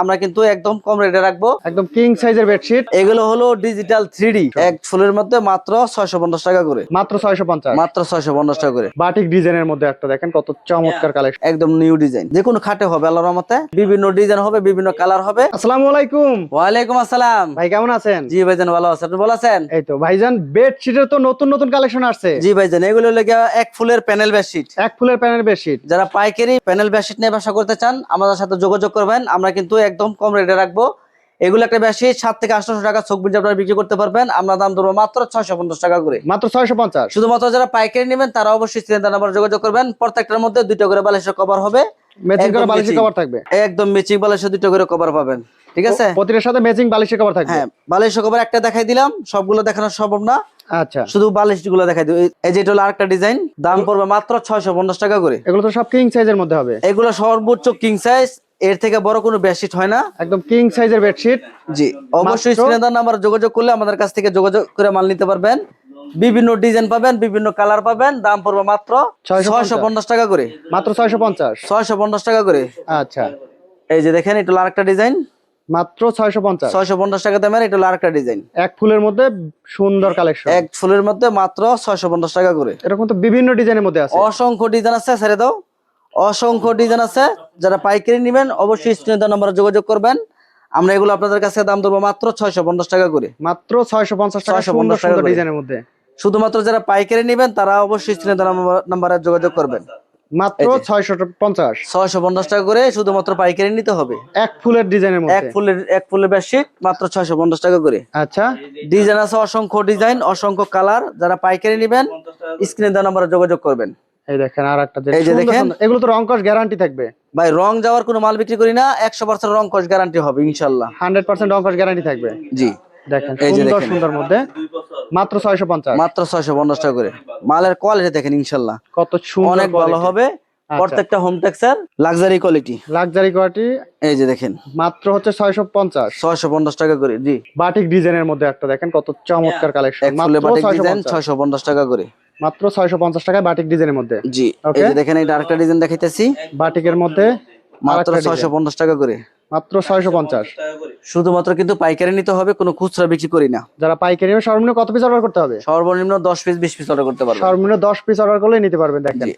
আমরা কিন্তু একদম কম রেটে রাখবো, একদম কিং সাইজের বেডশিট। এগুলো হলো ডিজিটাল 3D এক ফুলের মধ্যে মাত্র 650 টাকা করে, মাত্র 650, মাত্র 650 টাকা করে। বাটিক ডিজাইনের মধ্যে একটা দেখেন কত চমৎকার কালেকশন, একদম নিউ ডিজাইন, যে কোনো খাটে হবে আল্লাহর রহমতে, বিভিন্ন ডিজাইন হবে, বিভিন্ন কালার হবে। আসসালামু আলাইকুম। ওয়ালাইকুম আসসালাম ভাই কেমন আছেন? জি ভাইজান ভালো আছেন, আপনি ভালো আছেন? এই তো ভাইজান, বেডশিটের তো নতুন নতুন কালেকশন আসছে। জি ভাইজান, এগুলো লেগে এক ফুলের প্যানেল বেডশিট, এক ফুলের প্যানেল বেডশিট। যারা পাইকারি প্যানেল বেডশিট নিয়ে ব্যবসা করতে চান আমাদের সাথে যোগাযোগ করবেন, আমরা কিন্তু একদম কম রেটে রাখবো। এগুলো একটা বেডশিট 7 থেকে 800 টাকা চোখ বুঝে আপনারা বিক্রি করতে পারবেন, আমরা দাম ধরবো মাত্র 650 টাকা করে, মাত্র 650। শুধুমাত্র যারা পাইকারি নেবেন তারা অবশ্যই স্ক্রিনে নাম্বার যোগাযোগ করবেন। প্রত্যেকটার মধ্যে 2টা করে বালিশের কভার হবে, ম্যাচিং একদম করা বালিশের matching। কভার থাকবে, একদম ম্যাচিং বালিশের 2টা করে কভার পাবেন, ঠিক আছে? প্রতিটার সাথে ম্যাচিং বালিশের কভার থাকবে। হ্যাঁ, বালিশের কভার একটা দেখাই দিলাম, সবগুলো দেখানো সম্ভব না, আচ্ছা, শুধু বালিশগুলো দেখাই দিই। এই যে এটা হলো আরেকটা ডিজাইন, দাম পড়বে মাত্র 650 টাকা করে। এগুলো তো সব কিং সাইজের মধ্যে হবে। এগুলো সর্বোচ্চ কিং সাইজ, এর থেকে বড় কোনো বেডশিট হয় না, একদম কিং সাইজের বেডশিট। জি অবশ্যই স্ক্রিনে নাম্বার যোগাযোগ করলে আমাদের কাছ থেকে যোগাযোগ করে মাল নিতে পারবেন। বিভিন্ন ডিজাইন পাবেন, বিভিন্ন কালার পাবেন, দাম পড়বে মাত্র 650 টাকা করে, মাত্র 650। 650 টাকা করে। আচ্ছা, এই যে দেখেন এটা হলো আরেকটা ডিজাইন, মাত্র 650। 650 টাকা দামের, এটা হলো আরেকটা ডিজাইন, এক ফুলের মধ্যে সুন্দর কালেকশন, এক ফুলের মধ্যে মাত্র 650 টাকা করে। এরকম তো বিভিন্ন ডিজাইনের মধ্যে আছে। অসংখ্য ডিজাইন আছে, ছেড়ে দাও, অসংখ্য ডিজাইন আছে। যারা পাইকারি নেবেন অবশ্যই স্ক্রিনে নাম্বারে যোগাযোগ করবেন, আমরা এগুলো আপনাদের কাছে দাম দেবো মাত্র 650 টাকা করে, মাত্র 650 টাকা, 650 সুন্দর টাকা সুন্দর করে। ডিজাইনের মধ্যে। শুধুমাত্র যারা পাইকারি নেবেন তারা অবশ্যই স্ক্রিনে নাম্বারে যোগাযোগ করবেন। মাত্র 650। 650 টাকা করে শুধুমাত্র পাইকারি নিতে হবে, এক ফুলের ডিজাইনের মধ্যে। এক ফুলের বেডশিট মাত্র 650 টাকা করে। আচ্ছা, ডিজাইন আছে অসংখ্য ডিজাইন, অসংখ্য কালার, যারা পাইকারি নেবেন স্ক্রিনে দেওয়া নাম্বারে যোগাযোগ করবেন। এই দেখেন আরেকটা, এই যে দেখেন, এগুলো তো রং কস গ্যারান্টি থাকবে ভাই রং যাওয়ার কোনো মাল বিক্রি করি না, 100% রং কস গ্যারান্টি হবে ইনশাআল্লাহ, 100% রং কস গ্যারান্টি থাকবে। জি দেখেন এই যে সুন্দর দেখেন, সুন্দর মধ্যে মাত্র 650, মাত্র 650 টাকা করে। মালের কোয়ালিটি দেখেন ইনশাআল্লাহ কত সুন্দর, অনেক ভালো হবে, প্রত্যেকটা home texture luxury quality, luxury quality. এই যে দেখেন মাত্র হচ্ছে 650, 650 টাকা করে। জি বাটিক ডিজাইনের মধ্যে একটা দেখেন কত চমৎকার কালেকশন, এক ফুলে মাত্র বাটিক ডিজাইন 650। 650 টাকা করে, মাত্র 650 টাকায় বাটিক ডিজাইনের মধ্যে। জি ওকে, এই যে দেখেন এটা আরেকটা ডিজাইন দেখাইতেছি, বাটিকের মধ্যে মাত্র আরেকটা ডিজাইন, 650 টাকা করে, মাত্র 650। শুধুমাত্র কিন্তু পাইকারি নিতে হবে, কোনো খুচরা বিক্রি করি না। যারা পাইকারি নেবে সর্বনিম্ন কত পিস অর্ডার করতে হবে? সর্বনিম্ন 10 পিস 20 পিস অর্ডার করতে পারবেন, সর্বনিম্ন 10 পিস অর্ডার করলে নিতে পারবেন। দেখেন জি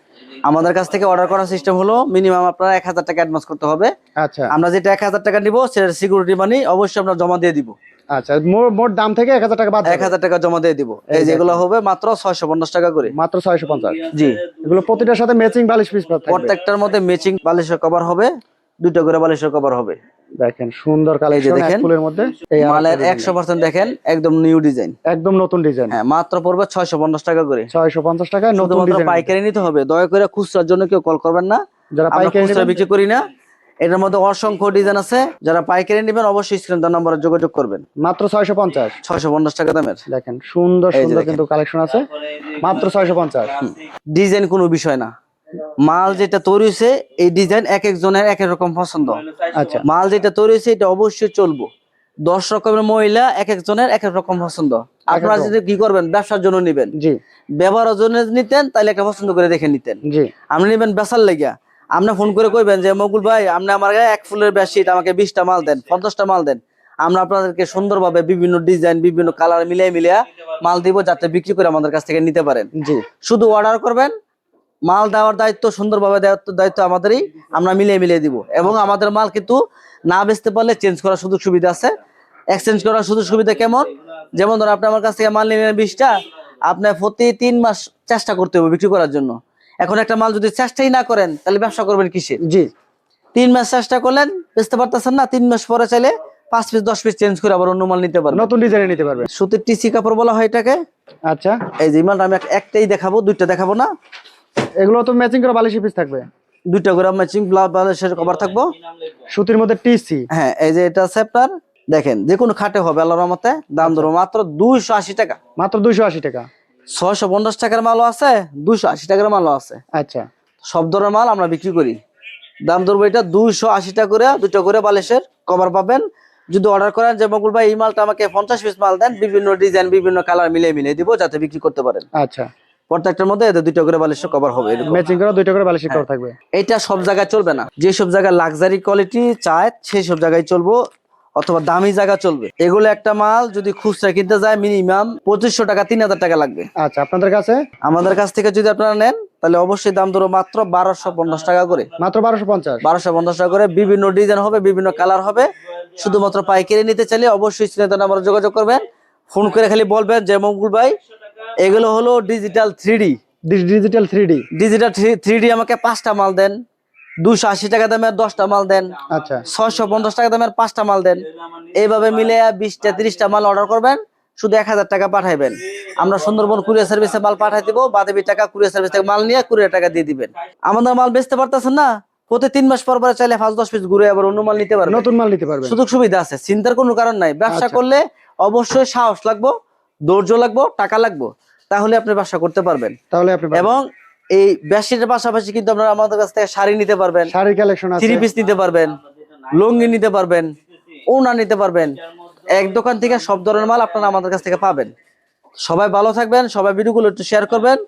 আমাদের কাছ থেকে অর্ডার করার সিস্টেম হলো মিনিমাম আপনারা 1000 টাকা অ্যাডভান্স করতে হবে। আচ্ছা, আমরা যেটা 1000 টাকা নিব সেটা সিকিউরিটি মানি অবশ্যই আমরা জমা দিয়ে দিব। আচ্ছা, মোট দাম থেকে 1000 টাকা বাদ 1000 টাকা জমা দিয়ে দিব। এই যেগুলো হবে মাত্র 650 টাকা করে, মাত্র 650। জি এগুলো প্রতিটার সাথে ম্যাচিং বালিশ পিস থাকবে। প্রত্যেকটার মধ্যে ম্যাচিং বালিশের কভার হবে, 2টা করে বালিশের কভার হবে। দেখেন সুন্দর কালেকশন, এক ফুলের মধ্যে। এই মালের 100% দেখেন একদম নিউ ডিজাইন, একদম নতুন ডিজাইন। হ্যাঁ মাত্র পড়বে 650 টাকা করে, 650 টাকায় নতুন শুধুমাত্র ডিজাইন। পাইকারি নিতে হবে, দয়া করে খুচরার জন্য কেউ কল করবেন না, যারা আমরা পাইকারি খুচরা নেবেন, বিক্রি করি না। এটার মধ্যে অসংখ্য ডিজাইন আছে, যারা পাইকারি নেবেন অবশ্যই স্ক্রিনে নাম্বারে যোগাযোগ করবেন। মাত্র 650, 650 টাকা দামের। দেখেন সুন্দর এই যে সুন্দর দেখেন। কিন্তু কালেকশন আছে, মাত্র 650। ডিজাইন কোনো বিষয় না, মাল যেটা তৈরি হয়েছে এই ডিজাইন এক একজনের এক এক রকম পছন্দ। আচ্ছা, মাল যেটা তৈরি হয়েছে এটা অবশ্যই চলবো, 10 রকমের মহিলা এক একজনের এক এক রকম পছন্দ। আপনারা যদি কি করবেন ব্যবসার জন্য নিবেন, জি ব্যবহারের জন্য নিতেন তাহলে একটা পছন্দ করে দেখে নিতেন। জি, আপনি নিবেন বেচার লেগা, আপনি ফোন করে কইবেন যে মকুল ভাই আপনি আমার এক ফুলের বেডশিট আমাকে 20টা মাল দেন, 50টা মাল দেন, আমরা আপনাদেরকে সুন্দরভাবে বিভিন্ন ডিজাইন বিভিন্ন কালার মিলিয়ে মাল দিব, যাতে বিক্রি করে আমাদের কাছ থেকে নিতে পারেন। জি, শুধু অর্ডার করবেন, মাল দেওয়ার দায়িত্ব সুন্দরভাবে দায়িত্ব আমাদেরই, আমরা মিলিয়ে দিব। এবং আমাদের মাল কিন্তু না বেচতে পারলে চেঞ্জ করার সুযোগ সুবিধা আছে, এক্সচেঞ্জ করার সুযোগ সুবিধা কেমন, যেমন ধরো আপনি আমার কাছ থেকে মাল নিলেন 20টা, আপনার প্রতি 3 মাস চেষ্টা করতে হবে বিক্রি করার জন্য। এখন একটা মাল যদি চেষ্টাই না করেন তাহলে ব্যবসা করবেন কিসে? জি, 3 মাস চেষ্টা করলেন বেচতে পারতেছেন না, 3 মাস পরে চাইলে 5 পিস 10 পিস চেঞ্জ করে আবার অন্য মাল নিতে পারবেন, নতুন ডিজাইনে নিতে পারবে। সুতির টিসি কাপড় বলা হয় এটাকে। আচ্ছা, এই যে মালটা আমি একটাই দেখাবো, 2টা দেখাবো না, এগুলো তো ম্যাচিং করে বালিশ পিস থাকবে, 2টা করে ম্যাচিং বালিশের কভার থাকবো, সুতির মধ্যে টিসি। হ্যাঁ এই যে এটা আছে আপনার, দেখেন যে কোনো খাটে হবে আল্লাহর রহমতে, দাম ধরো মাত্র 280 টাকা, মাত্র 280 টাকা। 650 টাকার মালও আছে, 280 টাকার মালও আছে, আচ্ছা, সব ধরনের মাল আমরা বিক্রি করি। দাম ধরবো এটা 280 টাকা করে, 2টা করে বালিশের কভার পাবেন। যদি অর্ডার করেন যে মকুল ভাই এই মালটা আমাকে 50 পিস মাল দেন, বিভিন্ন ডিজাইন বিভিন্ন কালার মিলিয়ে দিব যাতে বিক্রি করতে পারেন। আচ্ছা, প্রত্যেকটার মধ্যে এদের 2টা করে বালিশের কভার হবে এরকম। ম্যাচিং করা 2টা করে বালিশের কভার থাকবে। এটা সব জায়গায় চলবে না, যে সব জায়গায় লাক্সারি কোয়ালিটি চায় সেই সব জায়গায় চলবো, অথবা দামি জায়গা চলবে। এগুলো একটা মাল যদি খুচরা কিনতে যায় মিনিমাম 2500 টাকা 3000 টাকা লাগবে। আচ্ছা, আপনাদের কাছে আমাদের কাছ থেকে যদি আপনারা নেন তাহলে অবশ্যই দাম ধরো মাত্র 1250 টাকা করে। মাত্র 1250। 1250 টাকা করে, বিভিন্ন ডিজাইন হবে, বিভিন্ন কালার হবে। শুধুমাত্র পাইকারি নিতে চাইলে অবশ্যই স্ক্রিনে নাম্বারে যোগাযোগ করবেন, ফোন করে খালি বলবেন যে মঙ্গুল ভাই এগুলো হলো digital 3D। Digital 3D। Digital 3D আমাকে 5টা মাল দেন, 280 টাকা দামের 10টা মাল দেন, আচ্ছা 650 টাকা দামের 5টা মাল দেন। এইভাবে মিলে 20টা 30টা মাল অর্ডার করবেন, শুধু 1000 টাকা পাঠাইবেন। আমরা সুন্দরবন কুরিয়ার সার্ভিসে মাল পাঠাই দিব, বাদে টাকা কুরিয়ার সার্ভিস থেকে মাল নিয়ে কুরিয়ার টাকা দিয়ে দিবেন। আমাদের মাল বেচতে পারতেছেন না, প্রতি 3 মাস পর পর চাইলে 5-10 পিস ঘুরে আবার অন্য মাল নিতে পারবেন। নতুন মাল নিতে পারবেন। সুযোগ সুবিধা আছে, চিন্তার কোনো কারণ নাই। ব্যবসা আচ্ছা। করলে অবশ্যই সাহস লাগবে, ধৈর্য লাগবে, টাকা লাগবে, তাহলে আপনি ব্যবসা করতে পারবেন। তাহলে আপনি এবং এই বেডশিটের পাশাপাশি কিন্তু আপনারা আমাদের কাছ থেকে শাড়ি নিতে পারবেন, শাড়ির কালেকশন আছে, 3 পিস নিতে পারবেন, লুঙ্গি নিতে পারবেন, ওড়না নিতে পারবেন। এক দোকান থেকে সব ধরনের মাল আপনারা আমাদের কাছ থেকে পাবেন। সবাই ভালো থাকবেন, সবাই ভিডিওগুলো একটু শেয়ার করবেন।